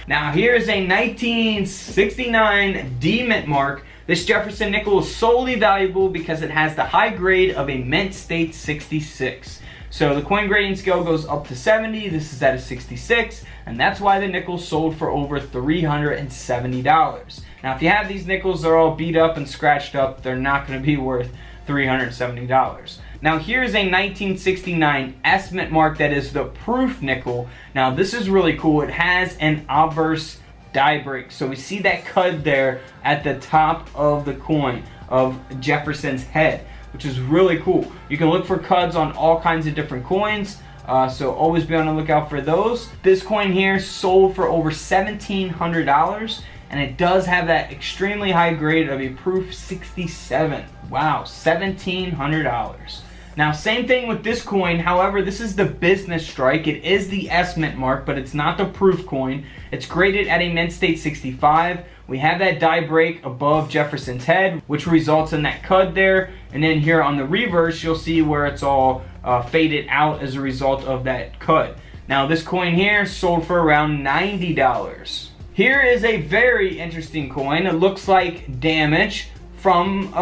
Now here's a 1969 D mint mark. This Jefferson nickel is solely valuable because it has the high grade of a mint state 66. So the coin grading scale goes up to 70, this is at a 66, and that's why the nickel sold for over $370. Now if you have these nickels, they're all beat up and scratched up, they're not going to be worth $370. Now here's a 1969 S mint mark that is the proof nickel. Now this is really cool. It has an obverse die break. So we see that cud there at the top of the coin of Jefferson's head, which is really cool. You can look for cuds on all kinds of different coins. So always be on the lookout for those. This coin here sold for over $1,700. And it does have that extremely high grade of a proof 67. Wow, $1,700. Now, same thing with this coin. However, this is the business strike. It is the S mint mark, but it's not the proof coin. It's graded at a mint state 65. We have that die break above Jefferson's head, which results in that cud there. And then here on the reverse, you'll see where it's all faded out as a result of that cud. Now, this coin here sold for around $90. Here is a very interesting coin. It looks like damage from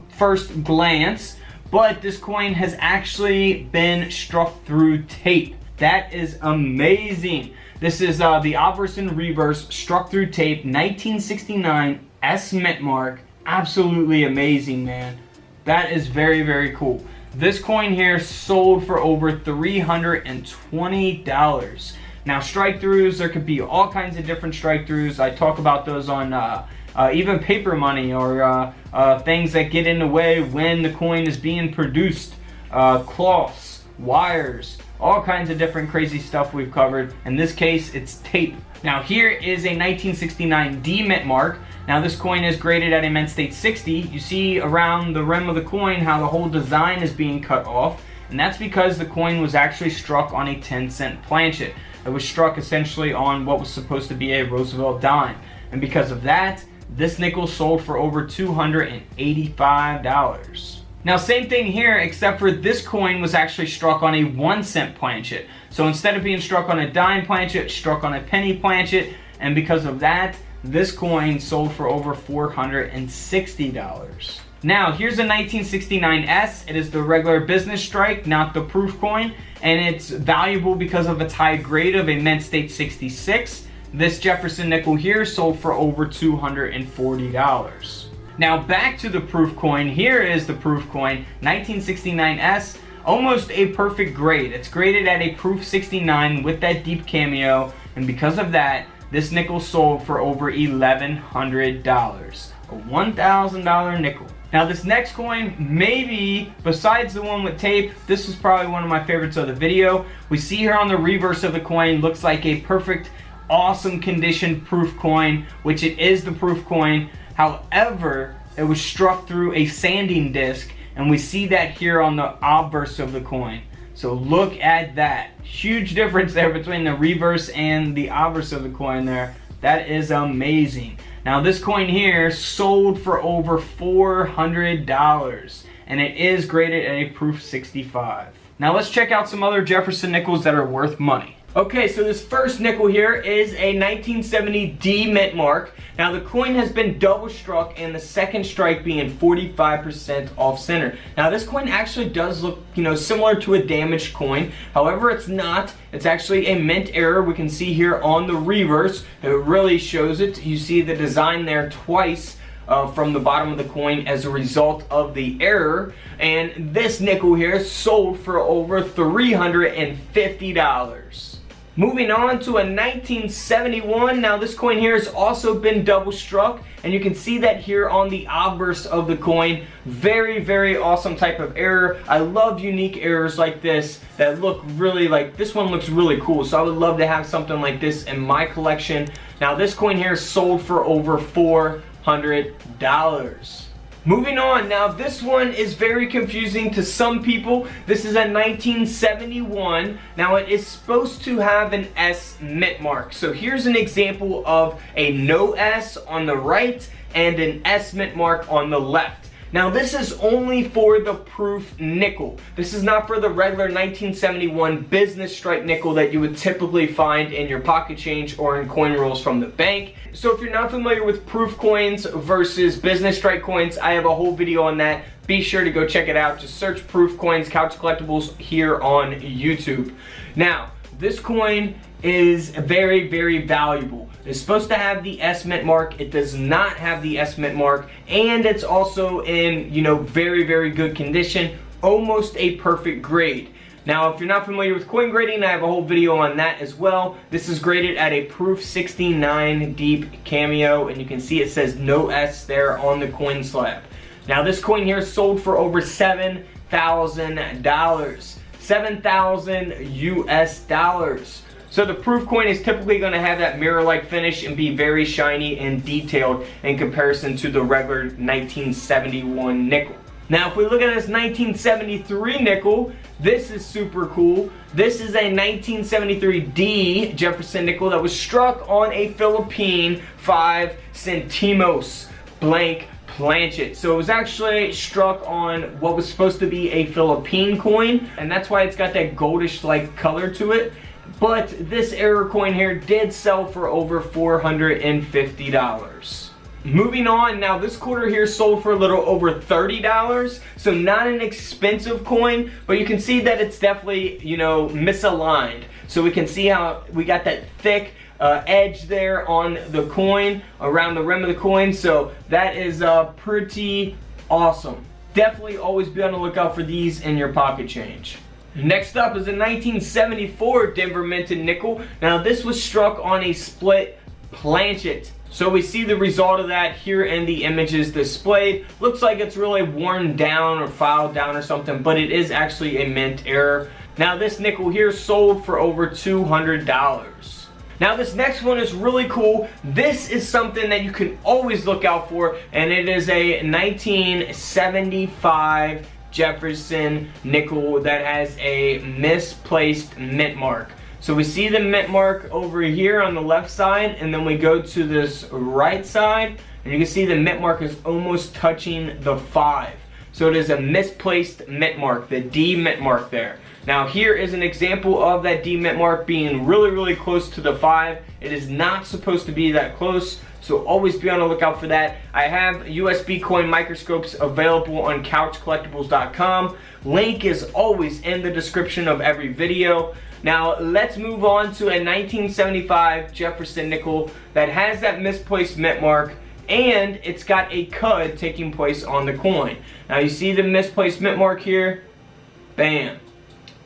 first glance, but this coin has actually been struck through tape. That is amazing. This is the obverse and reverse struck through tape, 1969 S mint mark. Absolutely amazing, man. That is very, very cool. This coin here sold for over $320. Now, strike-throughs, there could be all kinds of different strike-throughs. I talk about those on even paper money or things that get in the way when the coin is being produced. Cloths, wires, all kinds of different crazy stuff we've covered. In this case, it's tape. Now, here is a 1969 D mint mark. Now, this coin is graded at a mint state 60. You see around the rim of the coin how the whole design is being cut off. And that's because the coin was actually struck on a 10-cent planchet. It was struck essentially on what was supposed to be a Roosevelt dime. And because of that, this nickel sold for over $285. Now, same thing here, except for this coin was actually struck on a 1-cent planchet. So instead of being struck on a dime planchet, struck on a penny planchet. And because of that, this coin sold for over $460. Now, here's a 1969 S. It is the regular business strike, not the proof coin, and it's valuable because of its high grade of a mint state 66. This Jefferson nickel here sold for over $240. Now, back to the proof coin. Here is the proof coin, 1969 S, almost a perfect grade. It's graded at a proof 69 with that deep cameo, and because of that, this nickel sold for over $1,100. A $1,000 nickel. Now, this next coin, maybe, besides the one with tape, this is probably one of my favorites of the video. We see here on the reverse of the coin, looks like a perfect, awesome condition proof coin, which it is the proof coin. However, it was struck through a sanding disc, and we see that here on the obverse of the coin. So look at that. Huge difference there between the reverse and the obverse of the coin there. That is amazing. Now, this coin here sold for over $400, and it is graded at a proof 65. Now, let's check out some other Jefferson nickels that are worth money. Okay, so this first nickel here is a 1970 D mint mark. Now, the coin has been double struck, and the second strike being 45% off center. Now, this coin actually does look, similar to a damaged coin. However, it's not. It's actually a mint error. We can see here on the reverse. It really shows it. You see the design there twice. From the bottom of the coin as a result of the error, and this nickel here sold for over $350. Moving on to a 1971. Now, this coin here has also been double struck, and you can see that here on the obverse of the coin. Very, very awesome type of error. I love unique errors like this that look really like, this one looks really cool, so I would love to have something like this in my collection. Now, this coin here sold for over $400. Moving on, now this one is very confusing to some people. This is a 1971. Now, it is supposed to have an S mint mark. So here's an example of a no S on the right and an S mint mark on the left. Now this is only for the proof nickel. This is not for the regular 1971 business strike nickel that you would typically find in your pocket change or in coin rolls from the bank. So if you're not familiar with proof coins versus business strike coins, I have a whole video on that. Be sure to go check it out. Just search proof coins, Couch Collectibles here on YouTube. Now, this coin is very, very valuable. It's supposed to have the S Mint mark. It does not have the S Mint mark, and it's also in, you know, very, very good condition, almost a perfect grade. Now, if you're not familiar with coin grading, I have a whole video on that as well. This is graded at a proof 69 deep cameo, and you can see it says no S there on the coin slab. Now, this coin here sold for over $7,000. 7,000 US dollars. So the proof coin is typically going to have that mirror-like finish and be very shiny and detailed in comparison to the regular 1971 nickel. Now if we look at this 1973 nickel, this is super cool. This is a 1973D Jefferson nickel that was struck on a Philippine 5 centimos blank planchet. So it was actually struck on what was supposed to be a Philippine coin, and that's why it's got that goldish like color to it. But this error coin here did sell for over $450. Moving on, now this quarter here sold for a little over $30, so not an expensive coin, but you can see that it's definitely, you know, misaligned. So we can see how we got that thick edge there on the coin, around the rim of the coin, so that is pretty awesome. Definitely always be on the lookout for these in your pocket change. Next up is a 1974 Denver minted nickel. Now this was struck on a split planchet. So we see the result of that here in the images displayed. Looks like it's really worn down or filed down or something, but it is actually a mint error. Now this nickel here sold for over $200. Now this next one is really cool. This is something that you can always look out for, and it is a 1975 Jefferson nickel that has a misplaced mint mark. So we see the mint mark over here on the left side, and then we go to this right side, and you can see the mint mark is almost touching the 5. So it is a misplaced mint mark, the D mint mark there. Now here is an example of that D mint mark being really, really close to the 5. It is not supposed to be that close, so always be on the lookout for that. I have USB coin microscopes available on couchcollectibles.com. Link is always in the description of every video. Now let's move on to a 1975 Jefferson nickel that has that misplaced mint mark, and it's got a cud taking place on the coin. Now you see the misplaced mint mark here, bam.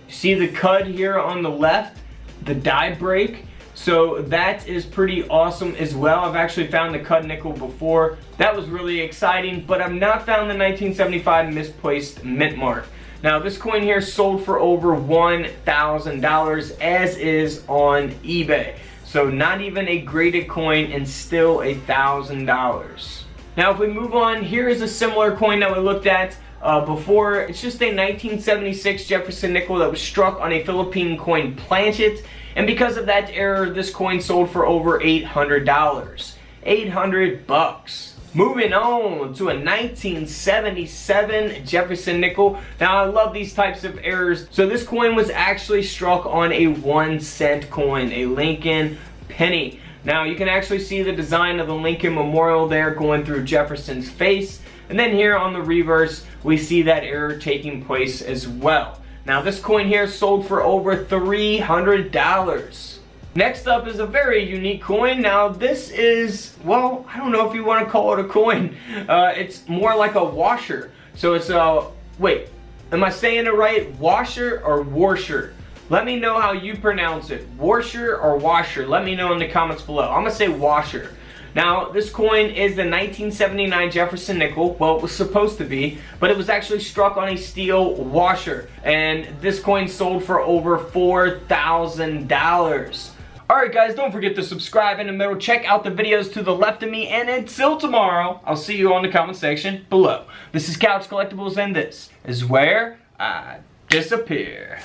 You see the cud here on the left, the die break. So that is pretty awesome as well. I've actually found the cud nickel before. That was really exciting, but I've not found the 1975 misplaced mint mark. Now this coin here sold for over $1,000, as is on eBay. So not even a graded coin and still $1,000. Now if we move on, here is a similar coin that we looked at before. It's just a 1976 Jefferson nickel that was struck on a Philippine coin planchet, and because of that error, this coin sold for over $800. 800 bucks. Moving on to a 1977 Jefferson nickel. Now I love these types of errors. So this coin was actually struck on a 1-cent coin, a Lincoln penny. Now you can actually see the design of the Lincoln Memorial there going through Jefferson's face. And then here on the reverse, we see that error taking place as well. Now this coin here sold for over $300. Next up is a very unique coin. Now this is, well, I don't know if you want to call it a coin. It's more like a washer. So it's a, wait, am I saying it right? Washer or washer? Let me know how you pronounce it. Washer or washer? Let me know in the comments below. I'm going to say washer. Now, this coin is the 1979 Jefferson nickel. Well, it was supposed to be, but it was actually struck on a steel washer. And this coin sold for over $4,000. Alright guys, don't forget to subscribe in the middle. Check out the videos to the left of me. And until tomorrow, I'll see you on the comment section below. This is Couch Collectibles, and this is where I disappear.